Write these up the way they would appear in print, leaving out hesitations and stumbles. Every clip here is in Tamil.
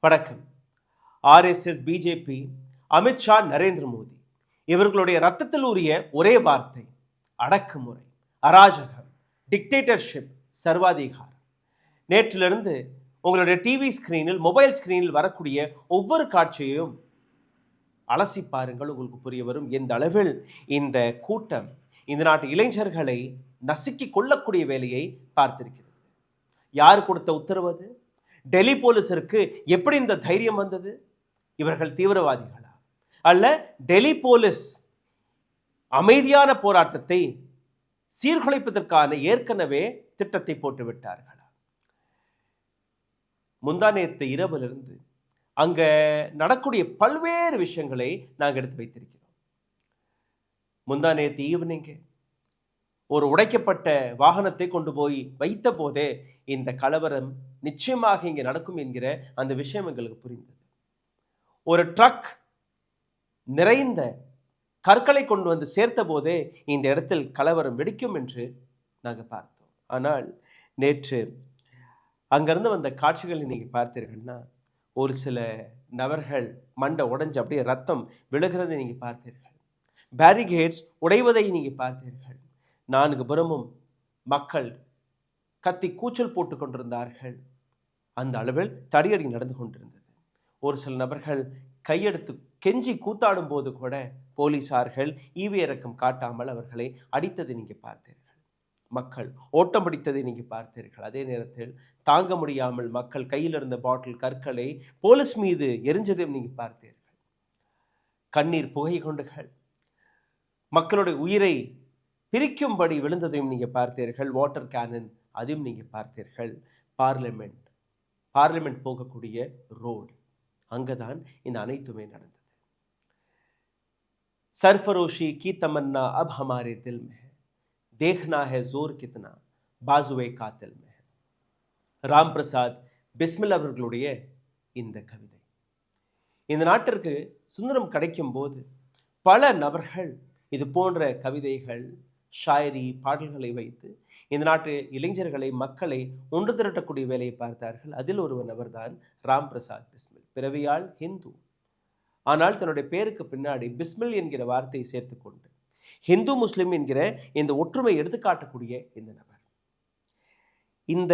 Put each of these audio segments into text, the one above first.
வணக்கம். ஆர்எஸ்எஸ், பிஜேபி, அமித்ஷா, நரேந்திர மோடி இவர்களுடைய ரத்தத்தில் ஊறிய ஒரே வார்த்தை அடக்குமுறை, அராஜகம், டிக்டேட்டர்ஷிப், சர்வாதிகாரம். நேற்றிலிருந்து உங்களுடைய டிவி ஸ்கிரீனில், மொபைல் ஸ்கிரீனில் வரக்கூடிய ஒவ்வொரு காட்சியையும் அலசி பாருங்கள். உங்களுக்கு புரிய வரும் எந்த அளவில் இந்த கூட்டம் இந்த நாட்டு இளைஞர்களை நசுக்கி கொள்ளக்கூடிய வேலையை பார்த்திருக்கிறது. யார் கொடுத்த உத்தரவு அது? டெல்லி போலீஸிற்கு எப்படி இந்த தைரியம் வந்தது? இவர்கள் தீவிரவாதிகளா? அல்ல டெல்லி போலீஸ் அமைதியான போராட்டத்தை சீர்குலைப்பதற்கான ஏற்கனவே திட்டத்தை போட்டு விட்டார்களா? முந்தானேத்து இரவிலிருந்து அங்க நடக்கூடிய பல்வேறு விஷயங்களை நாங்கள் எடுத்து வைத்திருக்கிறோம். முந்தானேத்து ஈவினிங் ஒரு உடைக்கப்பட்ட வாகனத்தை கொண்டு போய் வைத்த போதே இந்த கலவரம் நிச்சயமாக இங்கே நடக்கும் என்கிற அந்த விஷயம் எங்களுக்கு புரிந்தது. ஒரு ட்ரக் நிறைந்த கற்களை கொண்டு வந்து சேர்த்த போதே இந்த இடத்தில் கலவரம் வெடிக்கும் என்று நாங்கள் பார்த்தோம். ஆனால் நேற்று அங்கிருந்து வந்த காட்சிகளை நீங்கள் பார்த்தீர்கள்னா, ஒரு சில நபர்கள் மண்டை உடைஞ்சு அப்படியே ரத்தம் விழுகிறதை நீங்கள் பார்த்தீர்கள். பேரிகேட்ஸ் உடைவதை நீங்கள் பார்த்தீர்கள். 4 புறமும் மக்கள் கத்தி கூச்சல் போட்டு கொண்டிருந்தார்கள். அந்த அளவில் தடியடி நடந்து கொண்டிருந்தது. ஒரு சில நபர்கள் கையெடுத்து கெஞ்சி கூத்தாடும் போது கூட போலீசார்கள் ஈவு இறக்கம் காட்டாமல் அவர்களை அடித்ததை நீங்கள் பார்த்தீர்கள். மக்கள் ஓட்டம் பிடித்ததை நீங்கள் பார்த்தீர்கள். அதே நேரத்தில் தாங்க முடியாமல் மக்கள் கையில் இருந்த பாட்டில் கற்களை போலீஸ் மீது எரிஞ்சதையும் நீங்கள் பார்த்தீர்கள். கண்ணீர் புகை குண்டுகள் மக்களுடைய உயிரை பிரிக்கும்படி விழுந்ததையும் நீங்கள் பார்த்தீர்கள். வாட்டர் கேனன் அதையும் நீங்கள் பார்த்தீர்கள். பார்லிமெண்ட் போகக்கூடிய ரோடு, அங்கதான் இந்த அனைத்துமே நடந்தது. சர்ஃபரோஷி கி தமன்னா அப் ஹமாரே தில் மே ஹை, தேக்னா ஹை ஜோர் கித்னா பாசுவே காத்தில் மே ஹை. ராம் பிரசாத் பிஸ்மில் அவர்களுடைய இந்த கவிதை. இந்த நாட்டிற்கு சுதந்திரம் கிடைக்கும் போது பல நபர்கள் இது போன்ற கவிதைகள், ஷாயரி, பாடல்களை வைத்து இந்த நாட்டு இளைஞர்களை, மக்களை ஒன்று திரட்டக்கூடிய வேலையை பார்த்தார்கள். அதில் ஒருவன் நபர்தான் ராம் பிரசாத் பிஸ்மில். பிறவியால் ஹிந்து, ஆனால் தன்னுடைய பேருக்கு பின்னாடி பிஸ்மில் என்கிற வார்த்தையை சேர்த்து கொண்டு ஹிந்து முஸ்லிம் என்கிற இந்த ஒற்றுமை எடுத்துக்காட்டக்கூடிய இந்த நபர். இந்த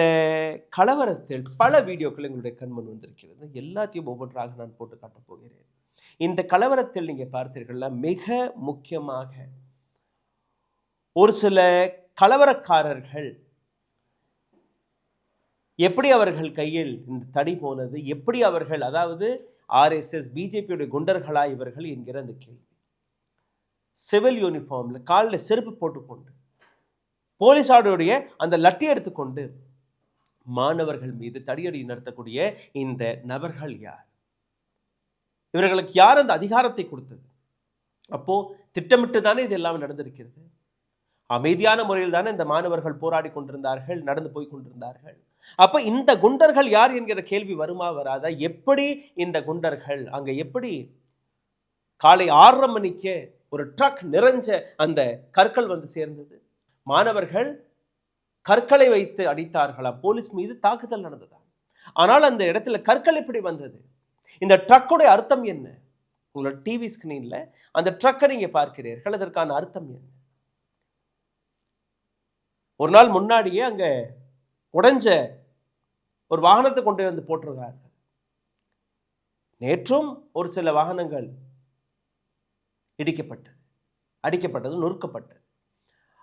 கலவரத்தில் பல வீடியோக்கள் எங்களுடைய கண்முன் வந்திருக்கிறது. எல்லாத்தையும் ஒவ்வொன்றாக நான் போட்டு காட்டப் போகிறேன். இந்த கலவரத்தில் நீங்கள் பார்த்தீர்கள்னா, மிக முக்கியமாக ஒரு சில கலவரக்காரர்கள் எப்படி அவர்கள் கையில் இந்த தடி போனது, எப்படி அவர்கள், அதாவது ஆர்எஸ்எஸ், பிஜேபியுடைய குண்டர்களா இவர்கள் என்கிற அந்த கேள்வி. சிவில் யூனிஃபார்ம்ல காலில் செருப்பு போட்டுக்கொண்டு போலீசாருடைய அந்த லட்டி எடுத்துக்கொண்டு மாணவர்கள் மீது தடியடி நடத்தக்கூடிய இந்த நபர்கள் யார்? இவர்களுக்கு யார் அந்த அதிகாரத்தை கொடுத்தது? அப்போ திட்டமிட்டு தானே இது எல்லாம் நடந்திருக்கிறது. அமைதியான முறையில் தானே இந்த மாணவர்கள் போராடி கொண்டிருந்தார்கள், நடந்து போய் கொண்டிருந்தார்கள். அப்ப இந்த குண்டர்கள் யார் என்கிற கேள்வி வருமா வராதா? எப்படி இந்த குண்டர்கள் அங்க எப்படி காலை 6:30 மணிக்கு ஒரு ட்ரக் நிறைஞ்ச அந்த கற்கள் வந்து சேர்ந்தது? மாணவர்கள் கற்களை வைத்து அடித்தார்களா? போலீஸ் மீது தாக்குதல் நடந்ததா? ஆனால் அந்த இடத்துல கற்கள் எப்படி வந்தது? இந்த ட்ரக்குடைய அர்த்தம் என்ன? உங்களோட டிவி ஸ்கிரீன்ல அந்த ட்ரக்கை நீங்க பார்க்கிறீர்கள். அதற்கான அர்த்தம் என்ன? ஒரு நாள் முன்னாடியே அங்க உடைஞ்ச ஒரு வாகனத்தை கொண்டு வந்து போட்டிருக்காங்க. நேற்றும் ஒரு சில வாகனங்கள் இடிக்கப்பட்டது, அடிக்கப்பட்டது, நொறுக்கப்பட்டது.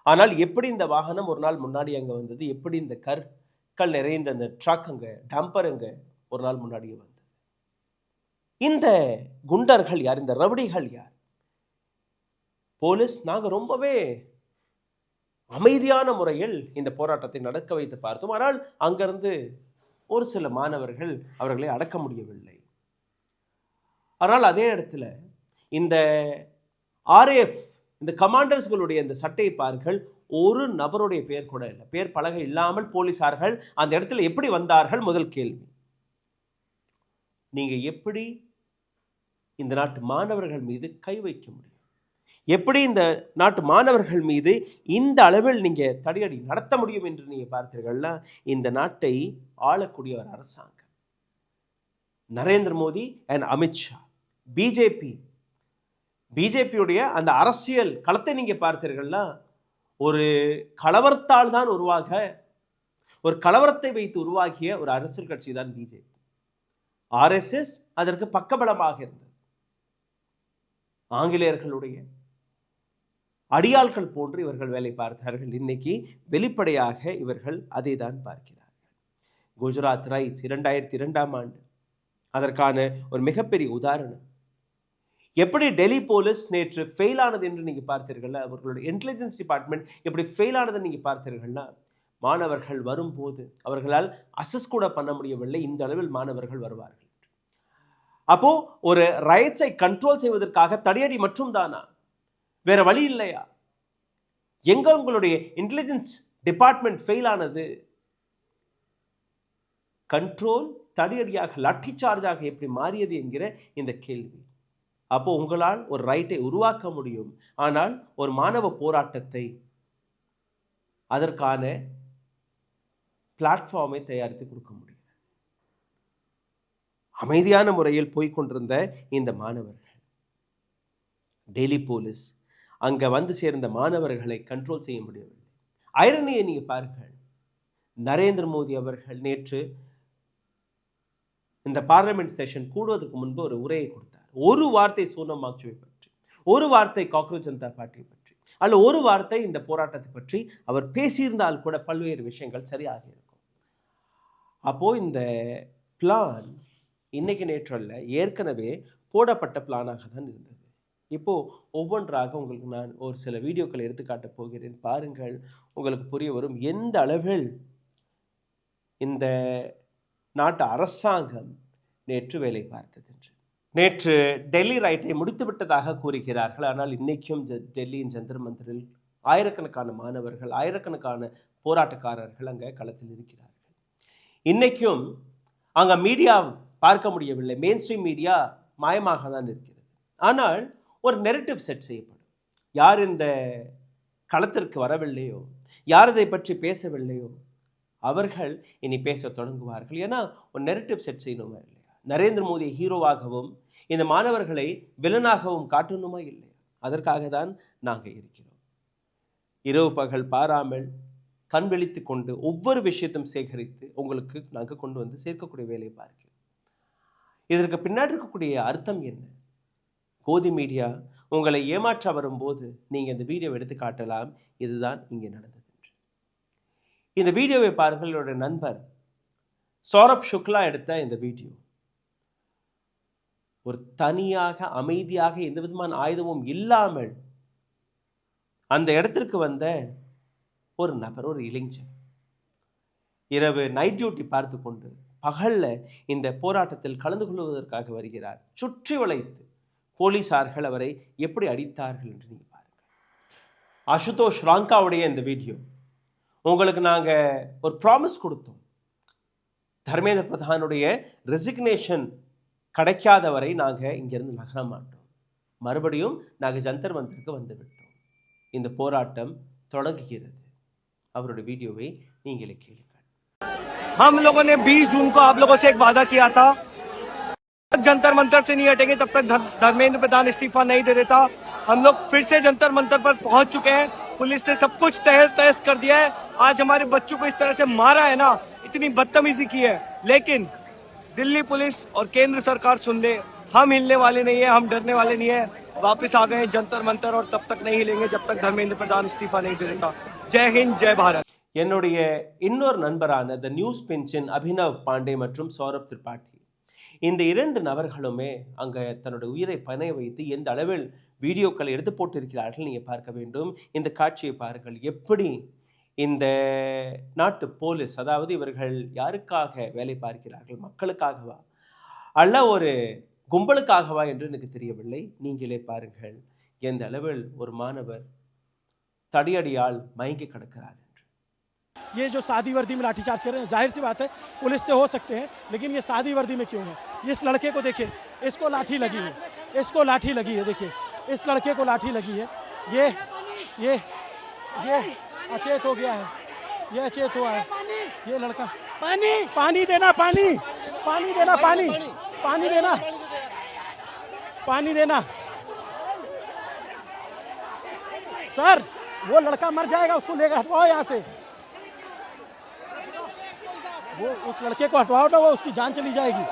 ஆனால் எப்படி இந்த வாகனம் ஒரு நாள் முன்னாடி அங்க வந்தது? எப்படி இந்த கற்கள் நிறைந்த அந்த ட்ரக் அங்க, டம்பர் அங்க ஒரு நாள் முன்னாடியே வந்தது? இந்த குண்டர்கள் யார்? இந்த ரவுடிகள் யார்? போலீஸ் நாங்க ரொம்பவே அமைதியான முறையில் இந்த போராட்டத்தை நடக்க வைத்து பார்த்தோம். ஆனால் அங்கிருந்து ஒரு சில மாணவர்கள் அவர்களை அடக்க முடியவில்லை. ஆனால் அதே இடத்துல இந்த ஆர்ஏஎஃப், இந்த கமாண்டர்ஸ்களுடைய இந்த சட்டையை பாருங்கள், ஒரு நபருடைய பெயர் கூட இல்லை. பேர் பலகை இல்லாமல் போலீசார்கள் அந்த இடத்துல எப்படி வந்தார்கள்? முதல் கேள்வி. நீங்க எப்படி இந்த நாட்டு மாணவர்கள் மீது கை வைக்க முடியும்? எப்படி இந்த நாட்டு மாணவர்கள் மீது இந்த அளவில் நீங்க தடியடி நடத்த முடியும் என்று நீங்க பார்த்தீர்கள்னா, இந்த நாட்டை ஆளக்கூடிய ஒரு அரசாங்கம், நரேந்திர மோடி அண்ட் அமித்ஷா, பிஜேபியுடைய அந்த அரசியல் களத்தை நீங்க பார்த்தீர்கள்னா ஒரு கலவரத்தால் தான் ஒரு கலவரத்தை வைத்து உருவாக்கிய ஒரு அரசியல் கட்சி தான் பிஜேபி. ஆர்எஸ்எஸ் அதற்கு பக்கபலமாக இருந்தது. ஆங்கிலேயர்களுடைய அடியாட்கள் போன்று இவர்கள் வேலை பார்த்தார்கள். இன்னைக்கு வெளிப்படையாக இவர்கள் அதை தான் பார்க்கிறார்கள். குஜராத் ரைட்ஸ் 2002ஆம் ஆண்டு அதற்கான ஒரு மிகப்பெரிய உதாரணம். எப்படி டெல்லி போலீஸ் நேற்று ஃபெயில் ஆனது என்று நீங்க பார்த்தீர்கள்னா, அவர்களுடைய இன்டெலிஜென்ஸ் டிபார்ட்மெண்ட் எப்படி ஃபெயில் ஆனது நீங்க பார்த்தீர்கள்னா, மாணவர்கள் வரும்போது அவர்களால் அசஸ் கூட பண்ண முடியவில்லை. இந்த அளவில் மாணவர்கள் வருவார்கள். அப்போ ஒரு ரைட்ஸை கண்ட்ரோல் செய்வதற்காக தடியடி மட்டும் தானா? வேற வழி இல்லையா? எங்க உங்களுடைய இன்டெலிஜென்ஸ் டிபார்ட்மெண்ட் ஃபெயில் ஆனது? கண்ட்ரோல் தடியடியாக, லாட்டி சார்ஜாக எப்படி மாறியது என்கிற இந்த கேள்வி. அப்போ உங்களால் ஒரு ரைட்டை உருவாக்க முடியும், ஆனால் ஒரு மாணவ போராட்டத்தை அதற்கான பிளாட்ஃபார்மை தயாரித்து கொடுக்க முடியும். அமைதியான முறையில் போய்கொண்டிருந்த இந்த மாணவர்கள், டெல்லி போலீஸ் அங்க வந்து சேர்ந்த மாணவர்களை கண்ட்ரோல் செய்ய முடியவில்லை. ஐரனியை நீங்க பாருங்கள். நரேந்திர மோடி அவர்கள் நேற்று இந்த பார்லிமெண்ட் செஷன் கூடுவதற்கு முன்பு ஒரு உரையை கொடுத்தார். ஒரு வார்த்தை சோனம் வாங்சுவை பற்றி, ஒரு வார்த்தை காக்ரோச் ஜனதா பார்ட்டியை பற்றி, அல்ல ஒரு வார்த்தை இந்த போராட்டத்தை பற்றி அவர் பேசியிருந்தால் கூட பல்வேறு விஷயங்கள் சரியாக இருக்கும். அப்போ இந்த பிளான் இன்னைக்கு நேற்று அல்ல, ஏற்கனவே போடப்பட்ட பிளானாக தான் இருந்தது. இப்போ ஒவ்வொன்றாக உங்களுக்கு நான் ஒரு சில வீடியோக்களை எடுத்துக்காட்ட போகிறேன். பாருங்கள், உங்களுக்கு புரிய வரும் எந்த அளவில் இந்த நாட்டு அரசாங்கம் நேற்று வேலை பார்த்தது என்று. நேற்று டெல்லி ரைட்டை முடித்து விட்டதாக கூறுகிறார்கள். ஆனால் இன்னைக்கும் டெல்லியின் ஜந்தர் மந்தரில் ஆயிரக்கணக்கான மாணவர்கள், ஆயிரக்கணக்கான போராட்டக்காரர்கள் அங்கே களத்தில் இருக்கிறார்கள். இன்னைக்கும் அங்கே மீடியா பார்க்க முடியவில்லை. மெயின் ஸ்ட்ரீம் மீடியா மாயமாக தான் இருக்கிறது. ஆனால் ஒரு நெரேட்டிவ் செட் செய்யப்படும். யார் இந்த களத்திற்கு வரவில்லையோ, யார் இதை பற்றி பேசவில்லையோ, அவர்கள் இனி பேச தொடங்குவார்கள். ஏன்னா ஒரு நெரேட்டிவ் செட் செய்யணுமா இல்லையா? நரேந்திர மோடியை ஹீரோவாகவும் இந்த மாணவர்களை வில்லனாகவும் காட்டணுமா இல்லையா? அதற்காக தான் நாங்கள் இருக்கிறோம். இரவு பகல் பாராமல் கண் விழித்து கொண்டு ஒவ்வொரு விஷயத்தையும் சேகரித்து உங்களுக்கு நாங்கள் கொண்டு வந்து சேர்க்கக்கூடிய வேலையை பார்க்கிறோம். இதற்கு பின்னாடி இருக்கக்கூடிய அர்த்தம் என்ன? கோதி மீடியா உங்களை ஏமாற்ற வரும்போது நீங்கள் இந்த வீடியோவை எடுத்து காட்டலாம், இதுதான் இங்கே நடந்தது. இந்த வீடியோவை பாருங்கள். என்னுடைய நண்பர் சௌரப் சுக்லா எடுத்த இந்த வீடியோ. ஒரு தனியாக அமைதியாக எந்த விதமான ஆயுதமும் இல்லாமல் அந்த இடத்திற்கு வந்த ஒரு நபர், ஒரு இளைஞர், இரவு நைட் டியூட்டி பார்த்து கொண்டு பகல்ல இந்த போராட்டத்தில் கலந்து கொள்வதற்காக வருகிறார். சுற்றி வளைத்து போலீசார்கள் அவரை எப்படி அடித்தார்கள் என்று நீங்க பாருங்கள். அசுதோஷ் ராங்காவுடைய இந்த வீடியோ. உங்களுக்கு நாங்கள் ஒரு ப்ராமிஸ் கொடுத்தோம். தர்மேந்திர பிரதானுடைய ரெசிக்னேஷன் கிடைக்காத வரை நாங்கள் இங்கிருந்து நகர மாட்டோம். மறுபடியும் நாங்கள் ஜந்தர் மந்தருக்கு வந்து விட்டோம். இந்த போராட்டம் தொடங்குகிறது. அவருடைய வீடியோவை நீங்களே கேளுங்கள். हम लोगों ने 20 जून को आप लोगों से एक वादा किया था, जंतर मंतर से नहीं हटेंगे तब तक धर्मेंद्र प्रधान इस्तीफा नहीं दे देता। हम लोग फिर से जंतर मंतर पर पहुंच चुके हैं। पुलिस ने सब कुछ तहस तहस कर दिया है। आज हमारे बच्चों को इस तरह से मारा है ना, इतनी बदतमीजी की है, लेकिन दिल्ली पुलिस और केंद्र सरकार सुन ले, हम हिलने वाले नहीं है, हम डरने वाले नहीं है। वापस आ गए जंतर मंतर और तब तक नहीं हिलेंगे जब तक धर्मेंद्र प्रधान इस्तीफा नहीं दे देता। जय हिंद, जय भारत. என்னுடைய இன்னொரு நண்பரான the news pension Abhinav Pandey மற்றும் சௌரப் திரிபாठी, இந்த இரண்டு நபர்களுமே அங்கே தன்னுடைய உயிரை பணைய வைத்து எந்த அளவில் வீடியோக்களை எடுத்து போட்டிருக்கிறார்கள் நீங்கள் பார்க்க வேண்டும். இந்த காட்சியை பாருங்கள். எப்படி இந்த நாட்டு போலீஸ், அதாவது இவர்கள் யாருக்காக வேலை பார்க்கிறார்கள்? மக்களுக்காகவா அல்ல ஒரு கும்பலுக்காகவா என்று எனக்கு தெரியவில்லை. நீங்களே பாருங்கள் எந்த அளவில் ஒரு மாணவர் தடியடியால் மயங்கி கிடக்கிறார். ये जो सादी वर्दी में लाठीचार्ज कर रहे हैं, जाहिर सी बात है पुलिस से हो सकते हैं, लेकिन ये सादी वर्दी में क्यों है? इस लड़के को देखिए, इसको लाठी लगी है, इसको लाठी लगी है, देखिए इस लड़के को लाठी लगी है। ये अचेत हो गया है, ये अचेत हुआ है। ये लड़का पानी देना, पानी देना, पानी पानी देना, पानी देना। सर वो लड़का मर जाएगा, उसको लेकर हटवाओ यहाँ से। वो उस लड़के को हटवाओ ना, वो उसकी जान चली जाएगी।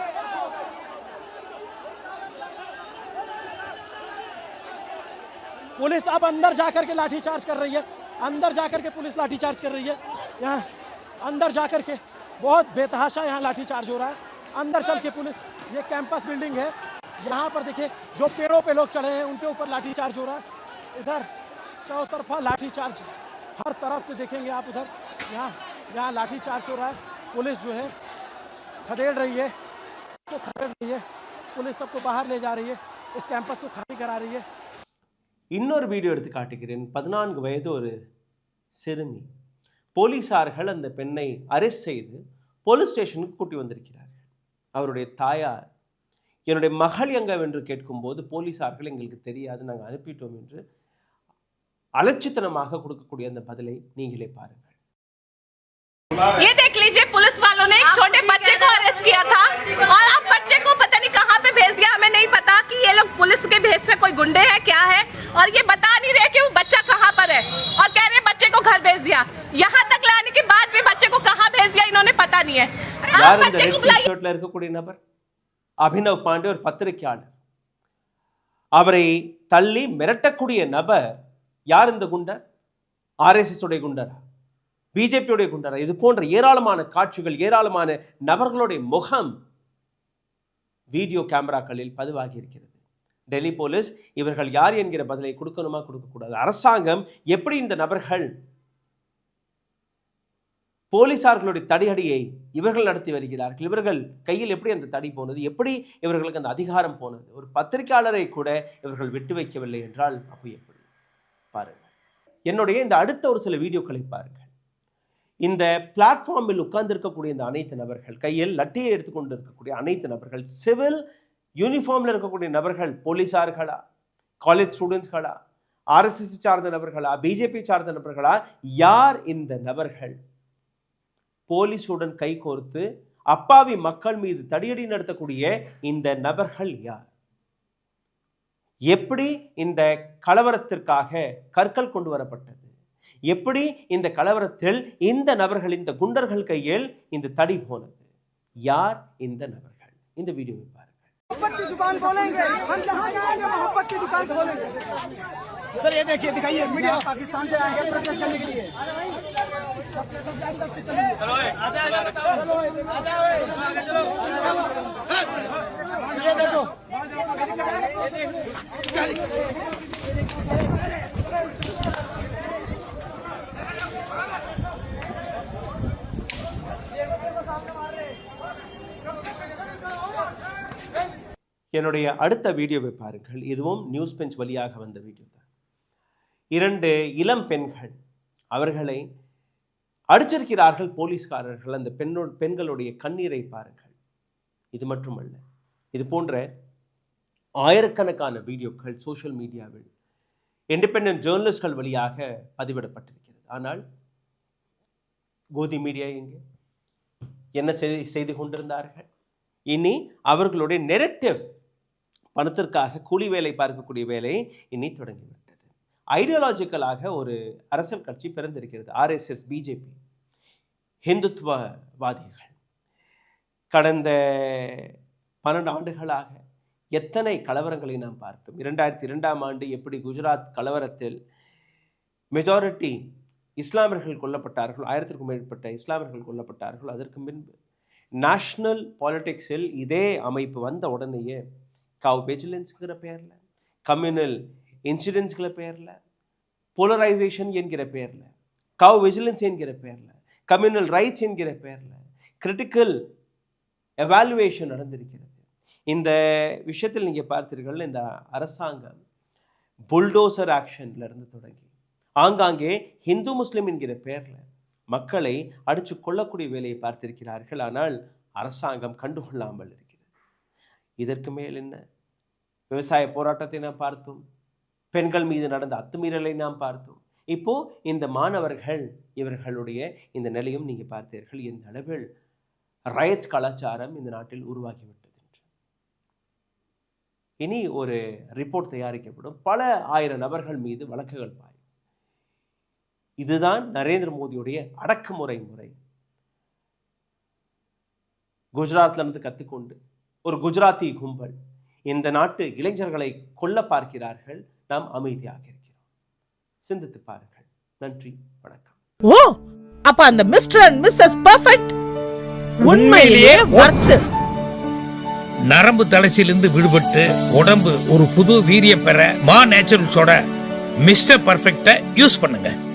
पुलिस अब अंदर जाकर के लाठीचार्ज कर रही है, अंदर जाकर के पुलिस लाठीचार्ज कर रही है। यहाँ अंदर जाकर के बहुत बेतहाशा यहाँ लाठीचार्ज हो रहा है। अंदर चल के पुलिस, ये कैंपस बिल्डिंग है, यहाँ पर देखिए जो पेड़ों पे लोग चढ़े हैं उनके ऊपर लाठीचार्ज हो रहा है। इधर चौतरफा लाठीचार्ज, हर तरफ से देखेंगे आप उधर, यहाँ लाठीचार्ज हो रहा है। पुलिस जो है खदेड़ रही है, सबको खदेड़ रही है, पुलिस सबको बाहर ले जा रही है, इस कैंपस को खाली करा रही है। இன்னொரு வீடியோ எடுத்து காட்டுகிறேன். 14 வயது ஒரு சிறுமி. போலீசார்கள் அந்த பெண்ணை அரெஸ்ட் செய்து போலீஸ் ஸ்டேஷனுக்கு கூட்டி வந்திருக்கிறார்கள். அவருடைய தாயார் என்னுடைய மகள் எங்கவென்று கேட்கும்போது போலீசார்கள் எங்களுக்கு தெரியாது, நாங்கள் அனுப்பிட்டோம் என்று அலட்சித்தனமாக கொடுக்கக்கூடிய அந்த பதிலை நீங்களே பாருங்கள். ये देख लीजिए, पुलिस वालों ने एक छोटे बच्चे को अरेस्ट किया था और अब बच्चे को पता नहीं कहाँ पे भेज दिया। हमें नहीं पता कि ये लोग पुलिस के भेस में कोई गुंडे हैं क्या है, और ये बता नहीं रहे कि वो बच्चा कहाँ पर है, और कह रहे बच्चे को घर भेज दिया। यहाँ तक लाने के बाद भी बच्चे को कहाँ भेज दिया इन्होंने पता नहीं है। யார் இந்த ரெட் டி-ஷர்ட்ல இருக்கக்கூடிய நபர்? அபினவ் பாண்டே, ஒரு பத்திரிகையாளர். அவரை தள்ளி மிரட்டக்கூடிய நபர் யார்? இந்த குண்டர் ஆர்எஸ்எஸ் உடைய குண்டரா, பிஜேபியுடைய குண்டரா? இது போன்ற ஏராளமான காட்சிகள், ஏராளமான நபர்களுடைய முகம் வீடியோ கேமராக்களில் பதிவாகி இருக்கிறது. டெல்லி போலீஸ் இவர்கள் யார் என்கிற பதிலை கொடுக்கணுமா கொடுக்கக்கூடாது? அரசாங்கம் எப்படி இந்த நபர்கள் போலீசார்களுடைய தடியடியை இவர்கள் நடத்தி வருகிறார்கள்? இவர்கள் கையில் எப்படி அந்த தடி போனது? எப்படி இவர்களுக்கு அந்த அதிகாரம் போனது? ஒரு பத்திரிகையாளரை கூட இவர்கள் விட்டு வைக்கவில்லை என்றால் அப்போ எப்படி? பாருங்கள், என்னுடைய இந்த அடுத்த ஒரு சில வீடியோக்களை பாருங்கள். இந்த பிளாட்ஃபார்மில் உட்கார்ந்திருக்கக்கூடிய இந்த அனைத்து நபர்கள், கையில் லட்டியை எடுத்துக்கொண்டு இருக்கக்கூடிய அனைத்து நபர்கள், சிவில் யூனிஃபார்மில் இருக்கக்கூடிய நபர்கள், போலீஸார்களா, காலேஜ் ஸ்டூடெண்ட்ஸ்களா, ஆர்எஸ்எஸ் சார்ந்த நபர்களா, பிஜேபி சார்ந்த நபர்களா? யார் இந்த நபர்கள்? போலீஸுடன் கை கோர்த்து அப்பாவி மக்கள் மீது தடியடி நடத்தக்கூடிய இந்த நபர்கள் யார்? எப்படி இந்த கலவரத்திற்காக கற்கள் கொண்டு வரப்பட்டது? எப்படி இந்த கலவரத்தில் இந்த நபர்கள், இந்த குண்டர்கள் கையில் இந்த தடி போனது? யார் இந்த நபர்கள்? இந்த வீடியோவை பாருங்கள். सर ये देखिए, दिखाइए मीडिया, पाकिस्तान से आए हैं प्रोटेस्ट करने के लिए। ये देखो, என்னுடைய அடுத்த வீடியோவை பாருங்கள். இதுவும் நியூஸ் பெஞ்ச் வழியாக வந்த வீடியோ தான். 2 இளம் பெண்கள், அவர்களை அடிச்சிருக்கிறார்கள் போலீஸ்காரர்கள். அந்த பெண்களுடைய கண்ணீரை பாருங்கள். இது மட்டுமல்ல, இது போன்ற ஆயிரக்கணக்கான வீடியோக்கள் சோஷியல் மீடியாவில் இண்டிபெண்டன்ட் ஜேர்னலிஸ்ட்கள் வழியாக பதிவிடப்பட்டிருக்கிறது. ஆனால் கோதி மீடியா எங்கே என்ன செய்து கொண்டிருந்தார்கள்? இனி அவர்களுடைய நெரட்டிவ், பணத்திற்காக கூலி வேலை பார்க்கக்கூடிய வேலை இனி தொடங்கிவிட்டது. ஐடியாலஜிக்கலாக ஒரு அரசியல் கட்சி பிறந்திருக்கிறது, ஆர்எஸ்எஸ், பிஜேபி, ஹிந்துத்துவவாதிகள். கடந்த 12 ஆண்டுகளாக எத்தனை கலவரங்களை நாம் பார்த்தோம். 2002ஆம் ஆண்டு எப்படி குஜராத் கலவரத்தில் மெஜாரிட்டி இஸ்லாமியர்கள் கொல்லப்பட்டார்கள், 1000க்கும் மேற்பட்ட இஸ்லாமியர்கள் கொல்லப்பட்டார்கள். அதற்கு முன்பு நேஷ்னல் பாலிடிக்ஸில் இதே அமைப்பு வந்த உடனேயே கவ் விஜிலன்ஸ்ங்கிற பேரில், கம்யூனல் இன்சிடென்ட்ஸ்கிற பேரில், போலரைசேஷன் என்கிற பேரில், கவ் விஜிலன்ஸ் என்கிற பேரில், கம்யூனல் ரைட்ஸ் என்கிற பேரில் கிரிட்டிக்கல் எவாலுவேஷன் நடந்திருக்கிறது. இந்த விஷயத்தில் நீங்கள் பார்த்தீர்கள், இந்த அரசாங்கம் புல்டோசர் ஆக்ஷன்ல இருந்து தொடங்கி ஆங்காங்கே ஹிந்து முஸ்லிம் என்கிற பேரில் மக்களை அடித்து கொள்ளக்கூடிய வேலையை பார்த்திருக்கிறார்கள். ஆனால் அரசாங்கம் கண்டுகொள்ளாமல் இருக்கிறது. இதற்கு மேல் என்ன? விவசாய போராட்டத்தை நாம் பார்த்தோம், பெண்கள் மீது நடந்த அத்துமீறலை நாம் பார்த்தோம். இப்போ இந்த மாணவர்கள், இவர்களுடைய இந்த நிலையும் நீங்கள் பார்த்தீர்கள். இந்த அளவில் ரயட்ஸ் கலாச்சாரம் இந்த நாட்டில் உருவாகிவிட்டது என்று. இனி ஒரு ரிப்போர்ட் தயாரிக்கப்படும். பல ஆயிரம் நபர்கள் மீது வழக்குகள் பாயும். இதுதான் நரேந்திர மோடியுடைய அடக்குமுறை முறை. குஜராத்ல இருந்து கற்றுக்கொண்டு ஒரு குஜராத்தி கும்பல் இந்த நாட்டு இளைஞர்களை கொல்ல பார்க்கிறார்கள். நாம் அமைதியாக இருக்கிறோம். சிந்தித்து பாருங்கள். நன்றி, வணக்கம். ஓ, அப்ப அந்த மிஸ்டர் அண்ட் மிஸ்ஸஸ் பெர்ஃபெக்ட் உண்மையிலேயே வர்த். நரம்பு தளர்ச்சியிலிருந்து விடுபட்டு உடம்பு ஒரு புது வீரியம் பெற மா நேச்சுரல்ஸோட மிஸ்டர் பர்ஃபெக்ட்டை யூஸ் பண்ணுங்க.